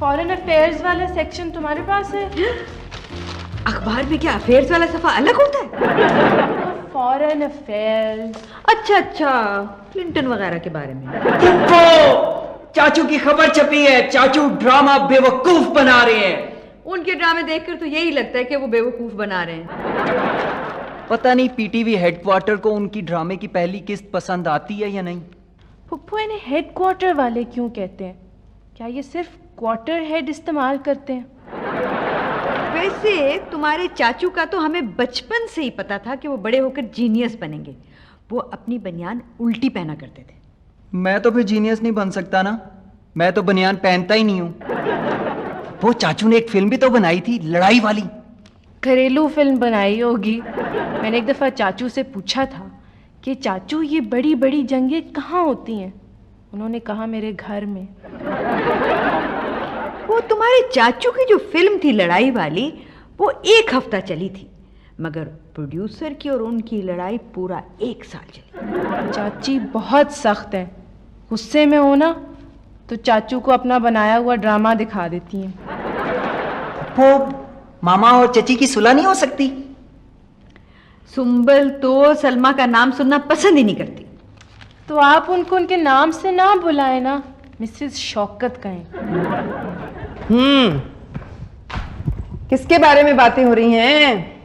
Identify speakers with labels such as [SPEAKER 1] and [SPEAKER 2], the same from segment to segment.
[SPEAKER 1] Foreign affairs वाला section तुम्हारे पास है?
[SPEAKER 2] अखबार में क्या अफेयर्स वाला सफा अलग होता है?
[SPEAKER 1] Foreign affairs.
[SPEAKER 2] अच्छा, क्लिंटन वगैरह के बारे में।
[SPEAKER 3] चाचू की खबर छपी है, चाचू ड्रामा बेवकूफ बना रहे हैं।
[SPEAKER 2] उनके ड्रामे देखकर तो यही लगता है कि वो बेवकूफ बना रहे हैं।
[SPEAKER 3] पता नहीं पीटीवी हेडक्वार्टर को उनकी ड्रामे की पहली किस्त पसंद आती है या नहीं।
[SPEAKER 1] फुप्पो इन्हें हेडक्वार्टर वाले क्यों कहते हैं? क्या ये सिर्फ क्वार्टर हेड इस्तेमाल करते हैं?
[SPEAKER 2] वैसे तुम्हारे चाचू का तो हमें बचपन से ही पता था कि वो बड़े होकर जीनियस बनेंगे। वो अपनी बनियान उल्टी पहना करते थे।
[SPEAKER 3] मैं तो फिर जीनियस नहीं बन सकता ना, मैं तो बनियान पहनता ही नहीं हूँ। वो चाचू ने एक फिल्म भी तो बनाई थी, लड़ाई वाली।
[SPEAKER 1] घरेलू फिल्म बनाई होगी। मैंने एक दफ़ा चाचू से पूछा था कि चाचू ये बड़ी बड़ी जंगें कहाँ होती हैं? उन्होंने कहा मेरे घर में।
[SPEAKER 2] वो तुम्हारे चाचू की जो फिल्म थी लड़ाई वाली, वो 1 हफ्ता चली थी, मगर प्रोड्यूसर की और उनकी लड़ाई पूरा 1 साल चली।
[SPEAKER 1] चाची बहुत सख्त है, गुस्से में हो ना तो चाचू को अपना बनाया हुआ ड्रामा दिखा देती हैं।
[SPEAKER 3] वो मामा और चची की सुलह नहीं हो सकती?
[SPEAKER 2] सुंबल तो सलमा का नाम सुनना पसंद ही नहीं करती।
[SPEAKER 1] तो आप उनको उनके नाम से ना बुलाए ना, मिसेस शौकत कहें।
[SPEAKER 4] किसके बारे में बातें हो रही हैं?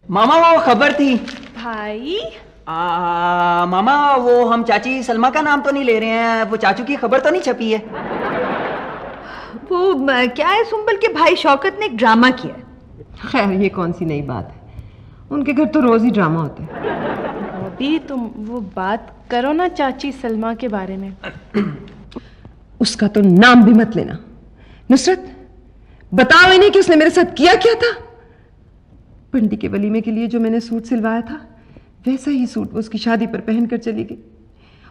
[SPEAKER 3] मामा वो खबर थी।
[SPEAKER 1] भाई
[SPEAKER 3] मामा वो हम चाची सलमा का नाम तो नहीं ले रहे हैं, वो चाचू की खबर तो नहीं छपी है?
[SPEAKER 2] वो क्या है, सुंबल के भाई शौकत ने एक ड्रामा किया।
[SPEAKER 4] खैर ये कौन सी नई बात है, उनके घर तो रोज ही ड्रामा होता है।
[SPEAKER 1] अभी तुम वो बात करो ना चाची सलमा के बारे में।
[SPEAKER 4] उसका तो नाम भी मत लेना। नुसरत, बताओ इन्हें कि उसने मेरे साथ किया क्या था। पंडी के वलीमे के लिए जो मैंने सूट सिलवाया था, वैसा ही सूट वो उसकी शादी पर पहनकर चली गई।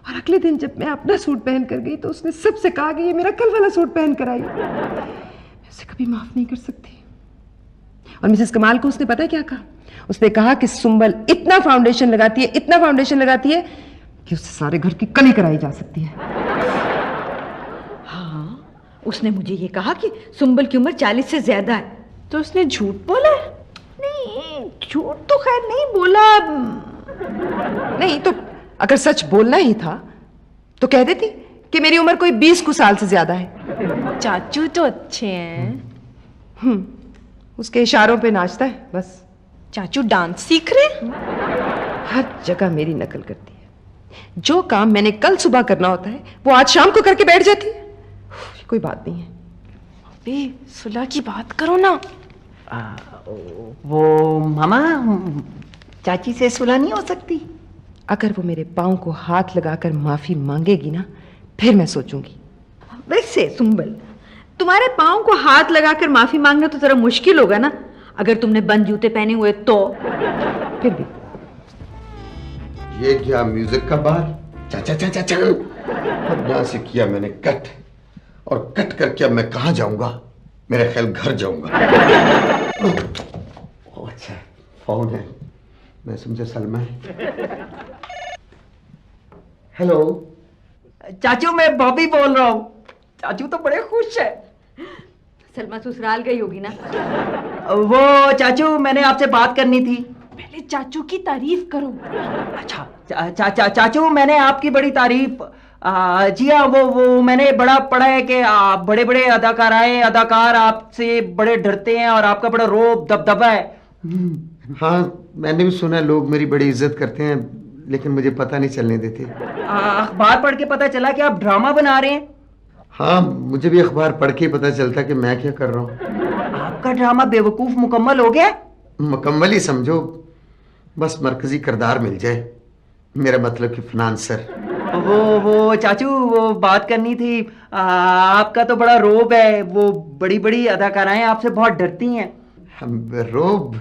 [SPEAKER 4] और अगले दिन जब मैं अपना सूट पहन कर गई तो उसने सबसे कहा कि ये मेरा कल वाला सूट पहन कर आई। मैं उसे कभी माफ नहीं कर सकती। और मिसेस कमाल को उसने पता है क्या कहा? उसने कहा कि सुंबल इतना फाउंडेशन लगाती है कि उससे सारे घर की कली कराई जा सकती है।
[SPEAKER 2] हाँ, उसने मुझे ये कहा कि सुंबल की उम्र 40 से ज्यादा है।
[SPEAKER 1] तो उसने झूठ बोला है?
[SPEAKER 2] नहीं, झूठ तो खैर नहीं बोला।
[SPEAKER 4] नहीं तो अगर सच बोलना ही था तो कह देती कि मेरी उम्र कोई 20 साल से ज्यादा है।
[SPEAKER 1] चाचू तो अच्छे हैं।
[SPEAKER 4] उसके इशारों पे नाचता है बस।
[SPEAKER 1] चाचू डांस सीख रहे हैं?
[SPEAKER 4] हर जगह मेरी नकल करती है। जो काम मैंने कल सुबह करना होता है वो आज शाम को करके बैठ जाती है। कोई बात नहीं है।
[SPEAKER 1] अबे सुलह की बात करो ना।
[SPEAKER 3] वो मामा चाची से सुलह नहीं हो सकती?
[SPEAKER 4] अगर वो मेरे पाँव को हाथ लगाकर माफी मांगेगी ना, फिर मैं सोचूंगी।
[SPEAKER 2] वैसे सुंबल, तुम्हारे पाँव को हाथ लगाकर माफी मांगना तो जरा मुश्किल होगा ना, अगर तुमने बंद जूते पहने हुए तो।
[SPEAKER 4] फिर भी
[SPEAKER 5] ये क्या म्यूजिक का बार? चा अब यहां से किया मैंने कट, और कट करके अब मैं कहां जाऊंगा? मेरे ख्याल घर जाऊंगा। अच्छा फोन है, मैं समझा सलमा है। हेलो
[SPEAKER 3] चाचू, मैं बॉबी बोल रहा हूँ। चाचू तो बड़े खुश है।
[SPEAKER 2] सलमा ससुराल गई होगी ना?
[SPEAKER 3] वो चाचू मैंने आपसे बात करनी थी।
[SPEAKER 1] पहले चाचू की तारीफ करो।
[SPEAKER 3] अच्छा चाचू, मैंने आपकी बड़ी तारीफ। जी हाँ, वो मैंने बड़ा पढ़ा है कि बड़े बड़े अदाकार आपसे बड़े डरते हैं और आपका बड़ा रोब दबदबा है।
[SPEAKER 5] हाँ, मैंने भी सुना है लोग मेरी बड़ी इज्जत करते हैं, लेकिन मुझे पता नहीं चलने देते।
[SPEAKER 3] अखबार पढ़ के पता चला कि आप ड्रामा बना रहे हैं।
[SPEAKER 5] हाँ, मुझे भी अखबार पढ़ के पता चलता कि मैं क्या कर रहा हूँ।
[SPEAKER 3] आपका ड्रामा बेवकूफ मुकम्मल हो गया?
[SPEAKER 5] मुकम्मल ही समझो, बस मरकजी किरदार मिल जाए। मेरा मतलब कि फिनांसर।
[SPEAKER 3] वो चाचू, वो बात करनी थी। आपका तो बड़ा रोब है, वो बड़ी बड़ी अदाकाराएं आपसे बहुत डरती हैं।
[SPEAKER 5] रोब?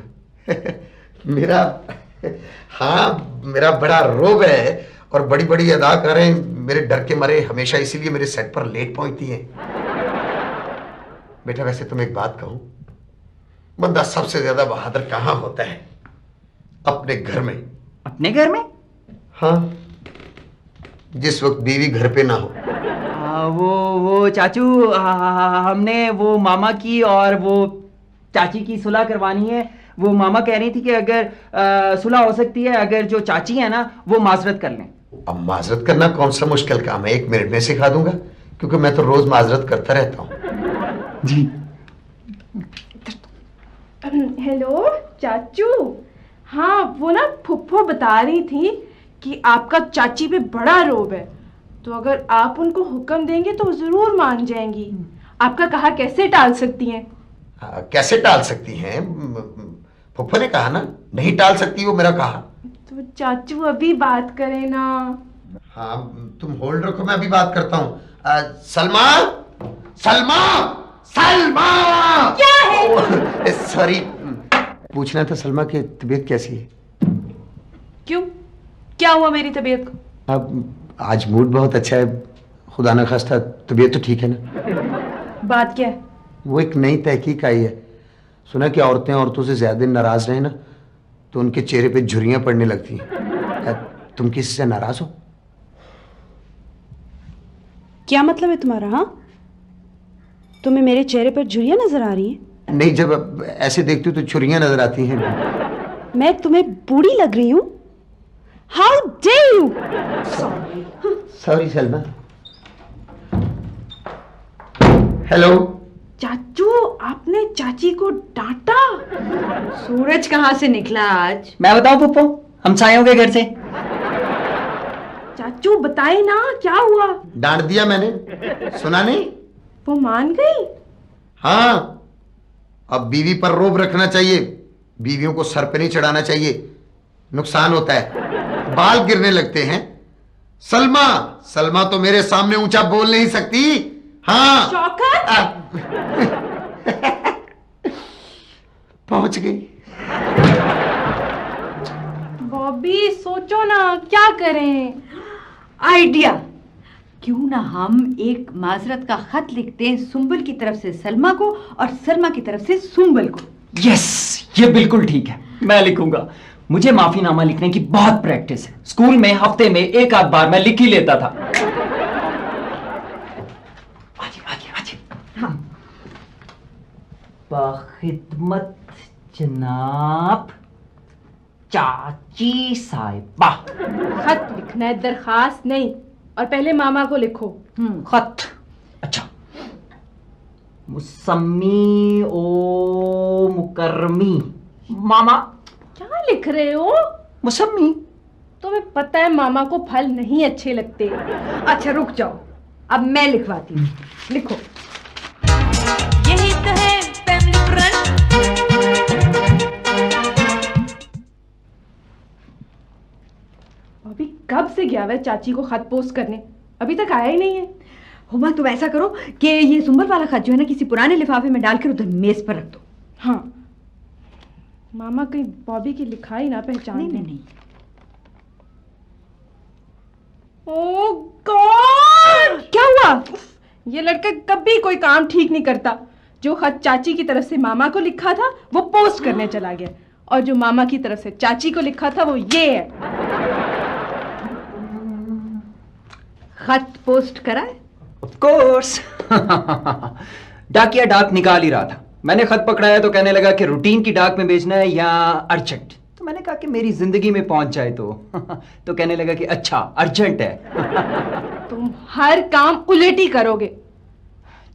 [SPEAKER 5] मेरा, हाँ मेरा बड़ा रोब है, और बड़ी बड़ी अदाकारें मेरे डर के मारे हमेशा इसीलिए मेरे सेट पर लेट पहुंचती हैं। बेटा वैसे तुम एक बात कहूं, बंदा सबसे ज्यादा बहादुर कहां होता है? अपने घर में।
[SPEAKER 3] अपने घर में?
[SPEAKER 5] हाँ, जिस वक्त बीवी घर पे ना हो।
[SPEAKER 3] वो चाचू, हमने वो मामा की और वो चाची की सुलह करवानी है। वो मामा कह रही थी कि अगर सुलह हो सकती है, अगर जो चाची है ना वो माजरत कर लें।
[SPEAKER 5] अब माजरत करना कौन सा मुश्किल काम है, 1 मिनट में सिखा दूंगा, क्योंकि मैं तो रोज माजरत करता रहता हूँ।
[SPEAKER 3] जी।
[SPEAKER 1] हेलो चाचू। हाँ, वो ना फुफ्फो बता रही थी कि आपका चाची पे बड़ा रोब है, तो अगर आप उनको हुक्म देंगे तो जरूर मान जाएंगी। आपका कहा कैसे टाल सकती हैं?
[SPEAKER 5] कैसे टाल सकती हैं? फुफ्फो ने कहा ना, नहीं टाल सकती वो मेरा कहा।
[SPEAKER 1] तो चाचू अभी बात करें ना।
[SPEAKER 5] हाँ, तुम होल्ड रखो, मैं अभी बात करता हूँ। सलमा, सलमा, सलमा!
[SPEAKER 1] क्या है?
[SPEAKER 5] सॉरी, पूछना था सलमा की तबीयत कैसी है?
[SPEAKER 1] क्यों, क्या हुआ मेरी तबीयत को?
[SPEAKER 5] अब आज मूड बहुत अच्छा है, खुदा न खास्ता तबीयत तो ठीक है ना?
[SPEAKER 1] बात क्या है?
[SPEAKER 5] वो एक नई तहकीक आई है, सुना कि औरतें औरतों से ज्यादा नाराज रहे ना तो उनके चेहरे पे झुर्रियां पड़ने लगती हैं। तुम किसी से नाराज हो?
[SPEAKER 6] क्या मतलब है तुम्हारा? हाँ, तुम्हें मेरे चेहरे पर झुर्रियां नजर आ रही हैं?
[SPEAKER 5] नहीं, जब ऐसे देखती हो तो छुरियां नजर आती हैं।
[SPEAKER 6] मैं तुम्हें बूढ़ी लग रही हूं? How dare you!
[SPEAKER 5] Sorry Salma. Hello
[SPEAKER 1] चाचू, आपने चाची को डांटा?
[SPEAKER 2] सूरज कहाँ से निकला आज?
[SPEAKER 3] मैं बताऊं फुफ्फो, हमसायों के घर से।
[SPEAKER 1] चाचू बताए ना क्या हुआ?
[SPEAKER 5] डांट दिया मैंने, सुना नहीं?
[SPEAKER 1] वो मान गई?
[SPEAKER 5] हाँ, अब बीवी पर रोब रखना चाहिए, बीवियों को सर पे नहीं चढ़ाना चाहिए, नुकसान होता है, बाल गिरने लगते हैं। सलमा, सलमा तो मेरे सामने ऊंचा बोल नहीं सकती। हाँ,
[SPEAKER 1] शौकत!
[SPEAKER 5] पहुंच गई।
[SPEAKER 1] बॉबी सोचो ना, क्या करें?
[SPEAKER 2] आइडिया, क्यों ना हम एक माजरत का खत लिखते हैं, सुंबल की तरफ से सलमा को और सलमा की तरफ से सुंबल को।
[SPEAKER 3] यस, ये बिल्कुल ठीक है, मैं लिखूंगा। मुझे माफीनामा लिखने की बहुत प्रैक्टिस है, स्कूल में हफ्ते में 1 आध बार मैं लिख ही लेता था।
[SPEAKER 2] हाँ।
[SPEAKER 3] बखिदमत जनाब चाची साहिबा।
[SPEAKER 1] खत लिखना है, दरखास्त नहीं। और पहले मामा को लिखो।
[SPEAKER 3] खत, अच्छा। मुसम्मी ओ मुकर्रमी। मामा।
[SPEAKER 1] क्या लिख रहे हो?
[SPEAKER 3] मुसम्मी।
[SPEAKER 1] तुम्हें पता है मामा को फल नहीं अच्छे लगते।
[SPEAKER 2] अच्छा रुक जाओ, अब मैं लिखवाती हूँ, लिखो।
[SPEAKER 7] यही तो है फैमिली फ्रंट।
[SPEAKER 1] अभी कब से गया हुआ है चाची को खत पोस्ट करने, अभी तक आया ही नहीं है।
[SPEAKER 2] हुमा, तुम ऐसा करो कि ये सुंबल वाला खत जो है ना, किसी पुराने लिफाफे में डालकर उधर मेज पर रख दो।
[SPEAKER 1] हाँ, मामा कहीं बॉबी की लिखाई ना पहचान।
[SPEAKER 2] नहीं।
[SPEAKER 1] ओह गॉड! क्या हुआ? ये लड़का कभी कोई काम ठीक नहीं करता। जो खत चाची की तरफ से मामा को लिखा था वो पोस्ट करने चला गया, और जो मामा की तरफ से चाची को लिखा था वो ये है।
[SPEAKER 2] खत पोस्ट करा है?
[SPEAKER 3] Of course. डाकिया डाक निकाल ही रहा था, मैंने खत पकड़ाया तो कहने लगा कि रूटीन की डाक में भेजना है या अर्जेंट। तो मैंने कहा कि मेरी जिंदगी में पहुंच जाए तो कहने लगा कि अच्छा अर्जेंट है।
[SPEAKER 1] तुम हर काम उलट ही करोगे।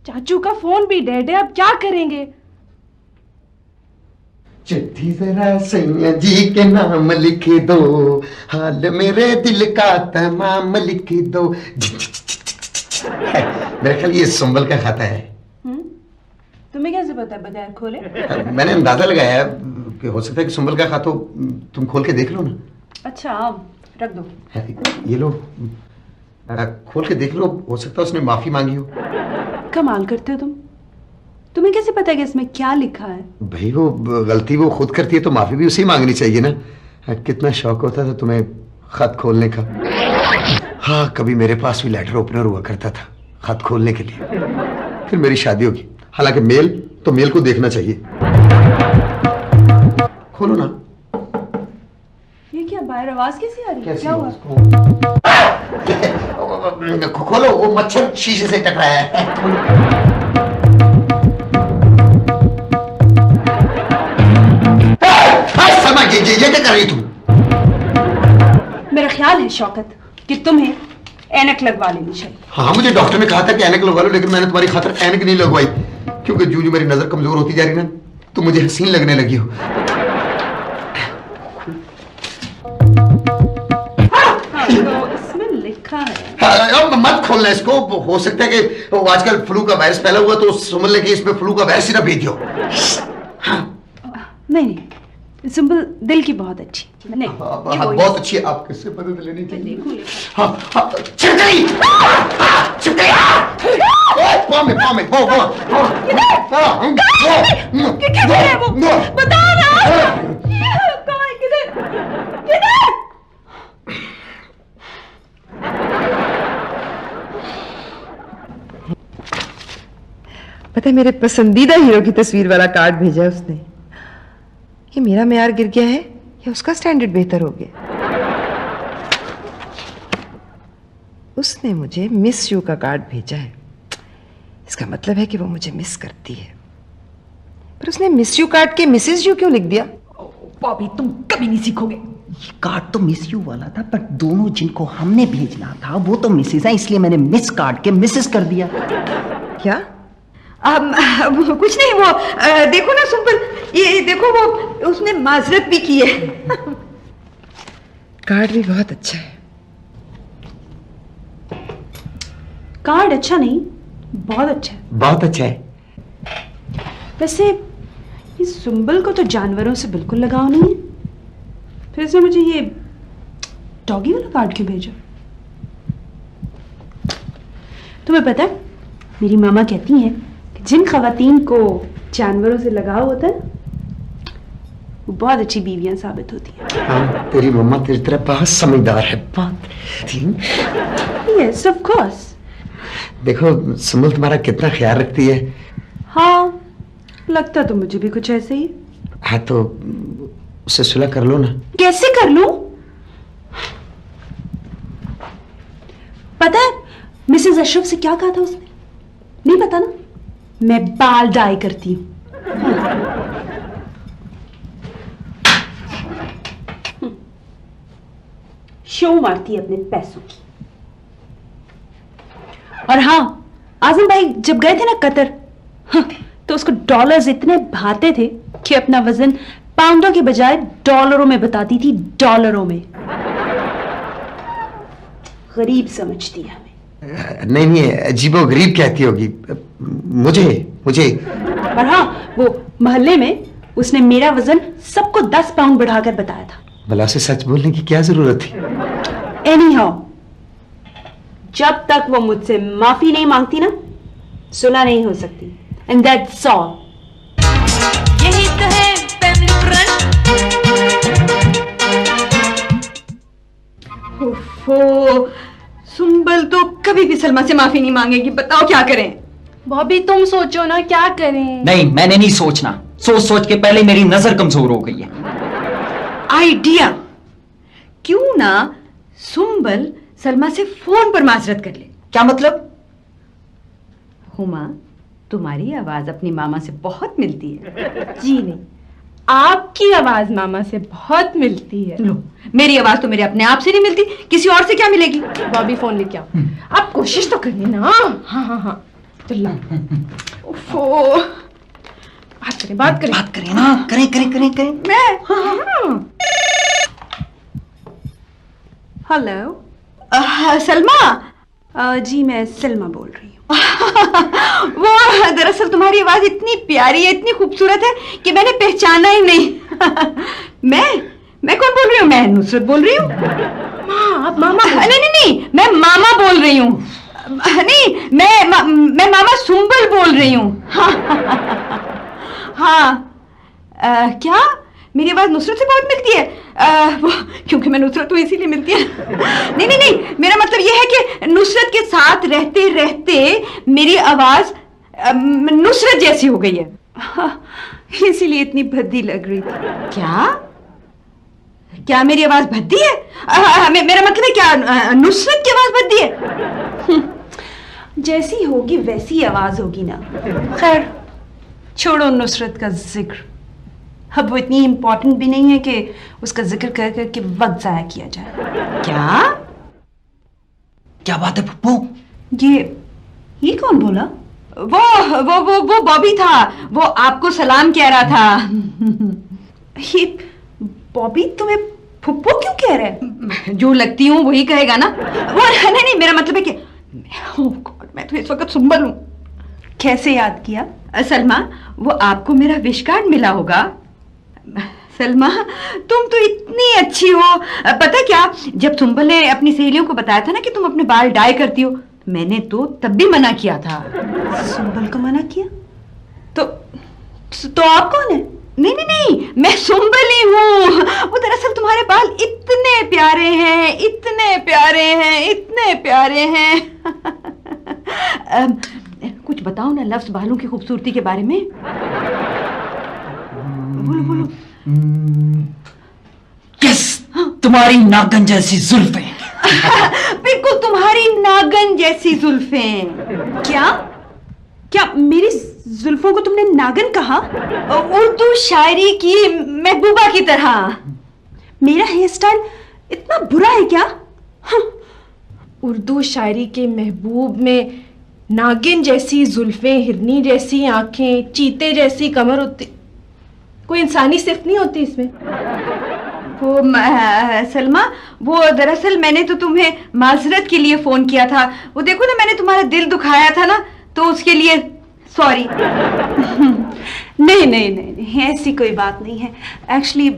[SPEAKER 1] चाचू का फोन भी डेड है, अब क्या करेंगे?
[SPEAKER 5] चिट्ठी जरा सैया जी के नाम लिख दो, हाल मेरे दिल का तमाम लिख दो। मेरे ख्याल ये सुंबल का खाता है।
[SPEAKER 1] तुम्हें कैसे पता है? बगैर खोले?
[SPEAKER 5] मैंने अंदाजा लगाया कि हो सकता है कि सुंबल का खाता हो, तुम खोल के देख लो ना।
[SPEAKER 1] अच्छा, रख दो।
[SPEAKER 5] ये लो, खोल के देख लो, हो सकता है उसने माफी मांगी हो।
[SPEAKER 6] कमाल करते हो तुम। तुम्हें कैसे पता है कि इसमें क्या लिखा है?
[SPEAKER 5] भाई वो गलती वो खुद करती है तो माफी भी उसे मांगनी चाहिए ना। कितना शौक होता था तुम्हें खत खोलने का। हाँ, कभी मेरे पास भी लेटर ओपनर हुआ करता था खत खोलने के लिए। फिर मेरी शादी होगी, हालांकि मेल तो मेल को देखना चाहिए। खोलो ना।
[SPEAKER 1] ये क्या
[SPEAKER 6] बाहर आवाज कैसी आ रही है?
[SPEAKER 5] कैसी
[SPEAKER 6] क्या हुआ?
[SPEAKER 5] खोलो, वो मच्छर शीशे से टकराया है। सलमा, ये क्या कर रही तुम?
[SPEAKER 6] मेरा ख्याल है शौकत कि तुम्हें ऐनक लगवा लेनी चाहिए।
[SPEAKER 5] हाँ, मुझे डॉक्टर ने कहा था कि ऐनक लगवा लो, लेकिन मैंने तुम्हारी खातिर ऐनक नहीं लगवाई, क्योंकि जो मेरी नजर कमजोर होती जा रही ना, तुम मुझे हसीन लगने लगी हो।
[SPEAKER 6] तो इसमें लिखा है।
[SPEAKER 5] हाँ, मत खोलना इसको, हो सकता है कि वो आजकल फ्लू का वायरस फैला हुआ, तो समझ ले कि इसमें फ्लू का वायरस ही ना भेज दो।
[SPEAKER 6] नहीं, सुंबल दिल की बहुत अच्छी नहीं, ये वही
[SPEAKER 5] बहुत अच्छी है, आप किससे मदद लेनी चाहिए?
[SPEAKER 6] देखो
[SPEAKER 5] हाँ, चिपकली! चिपकली! पाँव में,
[SPEAKER 6] किधर है वो? बता ना! कहाँ है? किधर?
[SPEAKER 4] पता है, मेरे पसंदीदा हीरो की तस्वीर वाला कार्ड भेजा है उसने। ये मेरा मेयार गिर गया है या उसका स्टैंडर्ड बेहतर हो गया? उसने मुझे मिस यू का कार्ड भेजा है। इसका मतलब है कि वो मुझे मिस करती है। पर उसने मिस यू कार्ड के मिसेस यू क्यों लिख दिया?
[SPEAKER 3] बॉबी, तुम कभी नहीं सीखोगे। ये कार्ड तो मिस यू वाला था, पर दोनों जिनको हमने भेजना था वो तो मिसेस हैं, इसलिए मैंने मिस कार्ड के मिसेस कर दिया।
[SPEAKER 4] क्या?
[SPEAKER 2] कुछ नहीं, वो देखो ना सुंबल, ये देखो, वो उसने माजरत भी की है।
[SPEAKER 4] कार्ड भी बहुत अच्छा है।
[SPEAKER 6] कार्ड अच्छा नहीं, बहुत अच्छा है।
[SPEAKER 5] बहुत अच्छा है।
[SPEAKER 6] वैसे ये सुंबल को तो जानवरों से बिल्कुल लगाव नहीं है, फिर इसने मुझे ये डॉगी वाला कार्ड क्यों भेजा? तुम्हें पता है, मेरी मामा कहती हैं कि जिन खवातीन को जानवरों से लगाव होता है वो बहुत अच्छी बीवियां साबित होती हैं।
[SPEAKER 5] हाँ, तेरी मम्मा तेरी तरह बहुत समझदार है, बहुत।
[SPEAKER 6] Yes, of course.
[SPEAKER 5] देखो सुमल तुम्हारा कितना ख्याल रखती है।
[SPEAKER 6] हाँ, लगता तो मुझे भी कुछ ऐसे ही।
[SPEAKER 5] हाँ, तो उससे सुलह कर लो ना।
[SPEAKER 6] कैसे कर लूं? पता है मिसेस अशरफ से क्या कहा था उसने? नहीं पता ना? मैं बाल डाई करती हूँ। शो मारती है अपने पैसों की। और हाँ, आजम भाई जब गए थे ना कतर, तो उसको डॉलर्स इतने भाते थे कि अपना वजन पाउंडों के बजाय डॉलरों में बताती थी, डॉलरों में। गरीब समझती है हमें।
[SPEAKER 5] नहीं, अजीबो गरीब कहती होगी मुझे।
[SPEAKER 6] पर हाँ, वो मोहल्ले में उसने मेरा वजन सबको 10 पाउंड बढ़ाकर बताया था।
[SPEAKER 5] भला से सच बोलने की क्या जरूरत थी?
[SPEAKER 6] एनीहाउ, जब तक वो मुझसे माफी नहीं मांगती ना, सुलह नहीं हो सकती। And that's all.
[SPEAKER 7] यही तो है फैमिली फ्रंट।
[SPEAKER 2] ओफो, सुंबल तो कभी भी सलमा से माफी नहीं मांगेगी। बताओ क्या करें?
[SPEAKER 1] बॉबी तुम सोचो ना, क्या करें?
[SPEAKER 3] नहीं, मैंने नहीं सोचना। सोच सोच के पहले मेरी नजर कमजोर हो गई है।
[SPEAKER 2] आइडिया, क्यों ना सुंबल सलमा से फोन पर माजरत कर ले।
[SPEAKER 3] क्या मतलब?
[SPEAKER 2] हुमा, तुम्हारी आवाज अपनी मामा से बहुत मिलती है।
[SPEAKER 1] जी नहीं, आपकी आवाज मामा से बहुत मिलती है।
[SPEAKER 2] लो, मेरी आवाज तो मेरे अपने आप से नहीं मिलती, किसी और से क्या मिलेगी?
[SPEAKER 1] बॉबी फोन लेके आओ। आप कोशिश तो करिए ना। हाँ, चलो। ओफो, बात करें
[SPEAKER 3] ना। करें।
[SPEAKER 2] मैं
[SPEAKER 6] हेलो।
[SPEAKER 2] सलमा।
[SPEAKER 6] जी मैं सलमा बोल रही हूँ।
[SPEAKER 2] वो दरअसल तुम्हारी आवाज इतनी प्यारी है, इतनी खूबसूरत है कि मैंने पहचाना ही नहीं। मैं कौन बोल रही हूँ? मैं नुसरत बोल रही हूँ।
[SPEAKER 1] आप मामा?
[SPEAKER 2] नहीं, मैं मामा बोल रही हूँ। नहीं, मैं मामा सुंबल बोल रही हूँ। हाँ, क्या मेरी आवाज नुसरत से बहुत मिलती है? वो क्योंकि मैं नुसरत हूँ इसीलिए मिलती है। नहीं, मेरा मतलब यह है कि नुसरत के साथ रहते रहते मेरी आवाज नुसरत जैसी हो गई है।
[SPEAKER 6] इसीलिए इतनी भद्दी लग रही थी।
[SPEAKER 2] क्या? क्या मेरी आवाज भद्दी है? मेरा मतलब है क्या नुसरत की आवाज भद्दी है?
[SPEAKER 6] जैसी होगी वैसी आवाज होगी ना। खैर छोड़ो नुसरत का जिक्र, अब वो इतनी इंपॉर्टेंट भी नहीं है कि उसका जिक्र कर करके वक्त जाया किया जाए।
[SPEAKER 3] क्या बात है पप्पू?
[SPEAKER 6] ये कौन बोला?
[SPEAKER 2] वो बॉबी था, वो आपको सलाम कह रहा था।
[SPEAKER 6] ये बॉबी तुम्हें फुप्पो क्यों कह रहा है?
[SPEAKER 2] जो लगती हूँ वही कहेगा ना। वो नहीं, मेरा मतलब है कि oh God, मैं तो इस वक्त सुंबल हूँ।
[SPEAKER 6] कैसे याद किया?
[SPEAKER 2] सलमा, वो आपको मेरा विश कार्ड मिला होगा। सलमा, तुम तो इतनी अच्छी हो। पता क्या, जब सुंबल ने अपनी सहेलियों को बताया था ना कि तुम अपने बाल डाई करती हो, मैंने तो तब भी मना किया था।
[SPEAKER 6] सुंबल को मना किया? तो आप कौन है?
[SPEAKER 2] नहीं, मैं सुंबल ही हूँ। वो दरअसल तुम्हारे बाल इतने प्यारे हैं, इतने प्यारे हैं, इतने प्यारे हैं। कुछ बताओ ना लफ्ज बालों की खूबसूरती के बारे में। बोलो।
[SPEAKER 3] यस, तुम्हारी नागन जैसी जुल्फें।
[SPEAKER 2] बिल्कुल तुम्हारी नागन जैसी जुल्फें।
[SPEAKER 6] क्या मेरी जुल्फों को तुमने नागन कहा?
[SPEAKER 2] उर्दू शायरी की महबूबा की तरह।
[SPEAKER 6] मेरा हेयर स्टाइल इतना बुरा है क्या?
[SPEAKER 1] उर्दू शायरी के महबूब में नागिन जैसी जुल्फें, हिरनी जैसी आंखें, चीते जैसी कमर होती, कोई इंसानी सिर्फ नहीं होती इसमें।
[SPEAKER 2] वो सलमा, वो दरअसल मैंने तो तुम्हें माजरत के लिए फोन किया था। वो देखो ना, मैंने तुम्हारा दिल दुखाया था ना, तो उसके लिए सॉरी।
[SPEAKER 6] नहीं, ऐसी कोई बात नहीं है। एक्चुअली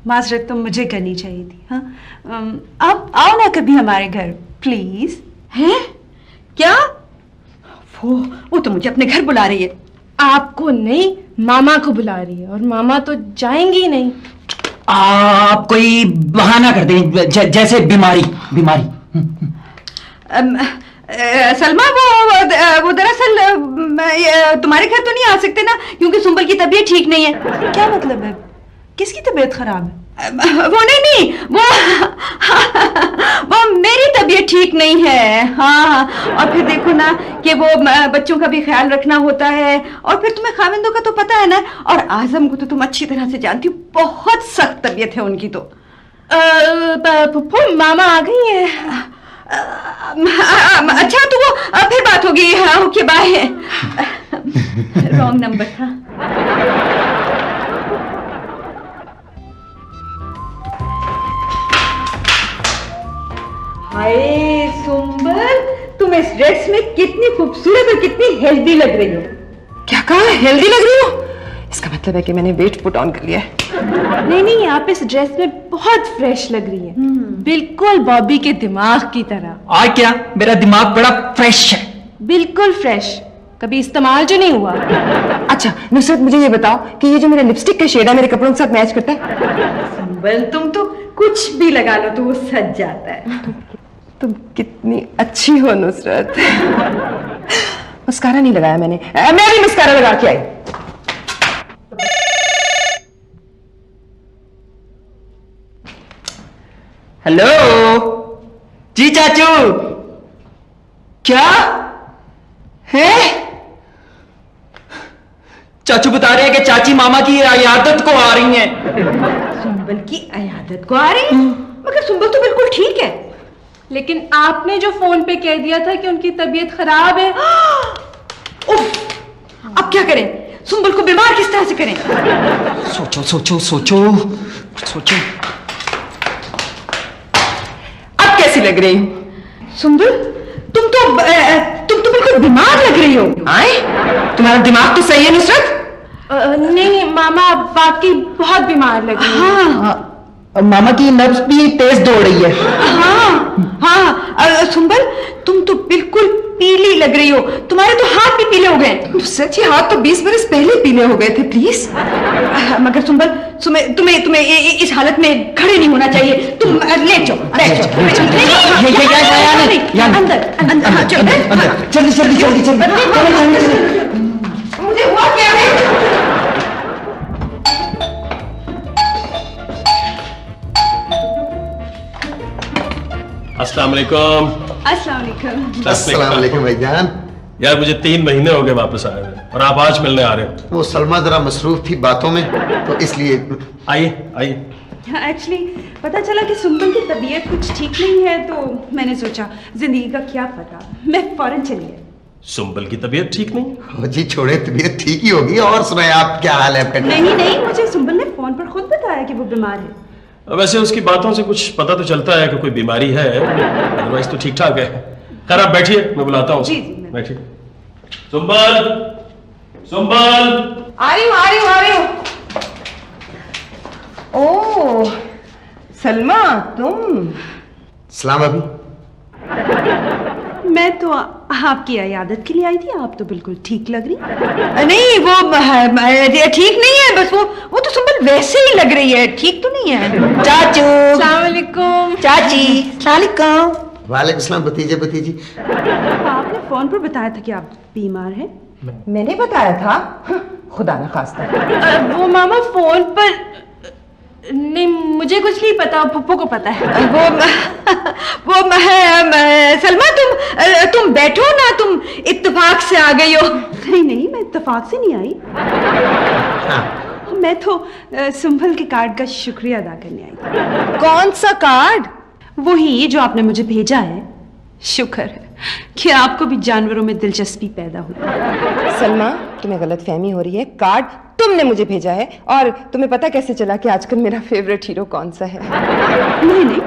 [SPEAKER 6] माजरत तो मुझे करनी चाहिए थी। हाँ, आप आओ ना कभी हमारे घर प्लीज।
[SPEAKER 2] हैं? क्या? वो तो मुझे अपने घर बुला रही है।
[SPEAKER 1] आपको नहीं, मामा को बुला रही है, और मामा तो जाएंगी नहीं।
[SPEAKER 3] आप कोई बहाना कर दें, जैसे बीमारी।
[SPEAKER 2] सलमा, वो दरअसल तुम्हारे घर तो नहीं आ सकते ना, क्योंकि सुंबल की तबीयत ठीक नहीं है।
[SPEAKER 6] क्या मतलब है? किसकी तबीयत खराब है?
[SPEAKER 2] वो नहीं, वो मेरी तबीयत ठीक नहीं है। हाँ, और फिर देखो ना कि वो बच्चों का भी ख्याल रखना होता है, और फिर तुम्हें खाविंदों का तो पता है ना, और आजम को तो तुम अच्छी तरह से जानती हो, बहुत सख्त तबीयत है उनकी तो।
[SPEAKER 1] पुप्पो, मामा आ गई है।
[SPEAKER 2] अच्छा, तो वो फिर बात होगी। Okay bye. रॉन्ग नंबर था। हाय सुंबल, तुम इस ड्रेस में कितनी खूबसूरत और कितनी हेल्दी लग रही हो।
[SPEAKER 4] क्या कहा? हेल्दी लग रही हो? इसका मतलब है कि मैंने वेट पुट ऑन कर लिया है।
[SPEAKER 1] नहीं, आप इस ड्रेस में बहुत फ्रेश लग रही है, बिल्कुल बॉबी के दिमाग की तरह।
[SPEAKER 3] आज क्या, मेरा दिमाग बड़ा फ्रेश है।
[SPEAKER 1] बिल्कुल फ्रेश, कभी इस्तेमाल जो नहीं हुआ।
[SPEAKER 4] अच्छा नुसरत, मुझे ये बताओ कि ये जो मेरा लिपस्टिक का शेड है मेरे कपड़ों के साथ मैच करता है?
[SPEAKER 2] सुंबल, तुम तो कुछ भी लगा लो तो वो सज जाता है।
[SPEAKER 4] तुम कितनी अच्छी हो नुसरत। मस्कारा नहीं लगाया मैंने, मैं भी मस्कारा लगा के आई।
[SPEAKER 3] हेलो जी चाचू। क्या है? चाचू बता रहे हैं कि चाची मामा की अयादत को आ रही हैं।
[SPEAKER 2] सुंबल की अयादत को आ रही है? मगर सुंबल तो बिल्कुल ठीक है।
[SPEAKER 1] लेकिन आपने जो फोन पे कह दिया था कि उनकी तबीयत खराब है।
[SPEAKER 2] उफ, अब क्या करें? सुंबल को बीमार किस तरह से करें?
[SPEAKER 3] सोचो।
[SPEAKER 4] अब कैसी लग रही हो?
[SPEAKER 2] सुंबल, तुम तो बिल्कुल बीमार लग रही हो।
[SPEAKER 4] आए? तुम्हारा दिमाग तो सही है नुसरत?
[SPEAKER 1] नहीं मामा, वाकई बहुत बीमार लग रही है।
[SPEAKER 2] हाँ,
[SPEAKER 3] मामा की नब्ज भी तेज दौड़ रही है।
[SPEAKER 2] हाँ, सुंबल, तुम तो बिल्कुल पीली लग रही हो। तुम्हारे तो हाथ भी पीले हो गए।
[SPEAKER 4] नुसरत, ये हाथ तो 20 बरस पहले पीले हो गए थे। प्लीज।
[SPEAKER 2] मगर सुंबल, तुम्हें इस हालत में खड़े नहीं होना चाहिए। तुम लेट जाओ, बैठ जाओ। अंदर
[SPEAKER 3] जल्दी।
[SPEAKER 2] मुझे हुआ क्या है?
[SPEAKER 8] अस्सलाम वालेकुम।
[SPEAKER 2] अस्सलाम वालेकुम।
[SPEAKER 5] अस्सलाम वालेकुम भाईजान।
[SPEAKER 8] यार मुझे 3 महीने हो गए वापस आए हुए और आप आज मिलने आ रहे हो।
[SPEAKER 5] वो सलमा जरा मसरूफ थी बातों में तो इसलिए।
[SPEAKER 8] आइए आइए।
[SPEAKER 6] एक्चुअली पता चला कि सुंबल की तबीयत कुछ ठीक नहीं है तो मैंने सोचा जिंदगी का क्या पता, मैं फौरन चली आई।
[SPEAKER 8] सुंबल की तबीयत ठीक नहीं?
[SPEAKER 5] हो जी छोड़े, तबीयत ठीक ही होगी। और सुनाए आप, क्या हाल है आपका?
[SPEAKER 6] नहीं, मुझे सुंबल ने फोन पर खुद बताया कि वो बीमार है।
[SPEAKER 8] वैसे उसकी बातों से कुछ पता तो चलता है कि कोई बीमारी है, अदरवाइज तो ठीक ठाक है। खैर आप बैठिए, मैं बुलाता हूँ।
[SPEAKER 6] जी
[SPEAKER 8] बैठिए। सुंबल, सुंबल।
[SPEAKER 4] आ रही हूँ। ओह सलमा, तुम?
[SPEAKER 5] सलाम अभी।
[SPEAKER 6] मैं तो आपकी इयादत के लिए आई थी, आप तो बिल्कुल ठीक लग रही।
[SPEAKER 2] नहीं वो ठीक नहीं है, बस वो तो सुंबल वैसे ही लग रही है, ठीक तो नहीं है। चाचू।
[SPEAKER 1] अस्सलाम वालेकुम।
[SPEAKER 2] चाची। सलाम।
[SPEAKER 5] वालेकुम सलाम भतीजे भतीजी।
[SPEAKER 6] आपने फोन पर बताया था कि आप बीमार हैं।
[SPEAKER 4] मैंने बताया था? खुदा न खास्ता।
[SPEAKER 1] वो मामा फोन पर नहीं, मुझे कुछ नहीं पता, पप्पू को पता है।
[SPEAKER 2] सलमा तुम बैठो ना, तुम इत्तेफाक से आ गई हो।
[SPEAKER 6] नहीं, मैं इत्तेफाक से नहीं आई। मैं तो सुंबल के कार्ड का शुक्रिया अदा करने आई थी।
[SPEAKER 4] कौन सा कार्ड?
[SPEAKER 6] वही जो आपने मुझे भेजा है। शुक्र है कि आपको भी जानवरों में दिलचस्पी पैदा हुई।
[SPEAKER 4] सलमा, तुम्हें गलतफहमी हो रही है। कार्ड तुमने मुझे भेजा है, और तुम्हें पता कैसे चला कि आजकल मेरा फेवरेट हीरो कौन सा है?
[SPEAKER 6] नहीं,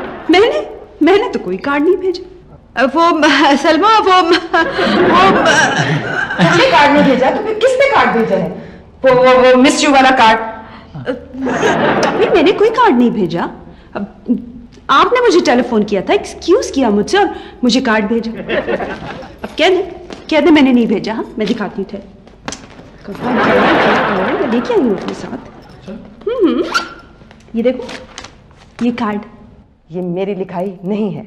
[SPEAKER 6] मैंने तो कोई कार्ड नहीं भेजा।
[SPEAKER 2] वो सलमा वो
[SPEAKER 4] किसने कार्ड नहीं भेजा? तुम्हें किसने कार्ड भेजा है? वो मिस यू वाला कार्ड?
[SPEAKER 6] मैंने कोई कार्ड नहीं भेजा। आपने मुझे टेलीफोन किया था, एक्सक्यूज किया मुझसे और मुझे कार्ड भेजा। अब कह दे मैंने नहीं भेजा। हाँ, मैं दिखाती हूँ। मैं लेके आई हूँ अपने साथ। ये देखो, ये कार्ड।
[SPEAKER 4] ये मेरी लिखाई नहीं है।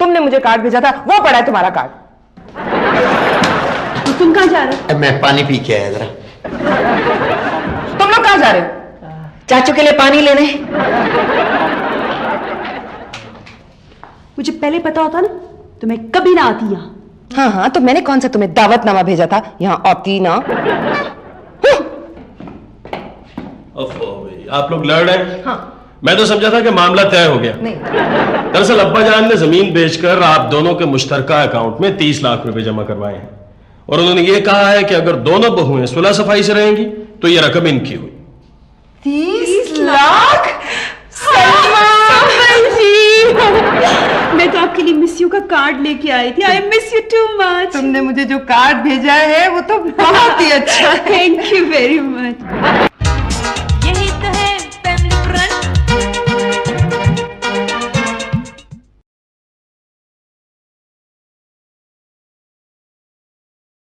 [SPEAKER 4] तुमने मुझे कार्ड भेजा था, वो पड़ा है तुम्हारा कार्ड।
[SPEAKER 6] तो तुम कहाँ जा रहे हो?
[SPEAKER 5] मैं पानी पी के आया जरा।
[SPEAKER 4] तुम लोग कहाँ जा रहे हो?
[SPEAKER 2] चाचू के लिए पानी लेने।
[SPEAKER 6] मुझे पहले पता होता ना तो मैं कभी ना आती यहाँ।
[SPEAKER 4] हाँ, तो मैंने कौन सा तुम्हें दावतनामा भेजा था? यहाँ आती ना।
[SPEAKER 8] आप लोग लड़ रहे हैं? हाँ। मैं तो समझा था कि मामला तय हो गया।
[SPEAKER 4] नहीं।
[SPEAKER 8] दरअसल अब्बा जान ने जमीन बेचकर आप दोनों के मुश्तरका अकाउंट में 30 लाख रुपए जमा करवाए हैं, और उन्होंने ये कहा है कि अगर दोनों बहुएं सुलह सफाई से रहेंगी तो ये रकम इनकी हुई।
[SPEAKER 4] 30 लाख?
[SPEAKER 6] मैं तो आपके लिए मिस यू का कार्ड लेके आई थी। I miss you too much.
[SPEAKER 4] तुमने मुझे जो कार्ड भेजा है वो तो बहुत ही अच्छा है।
[SPEAKER 6] Thank you very much.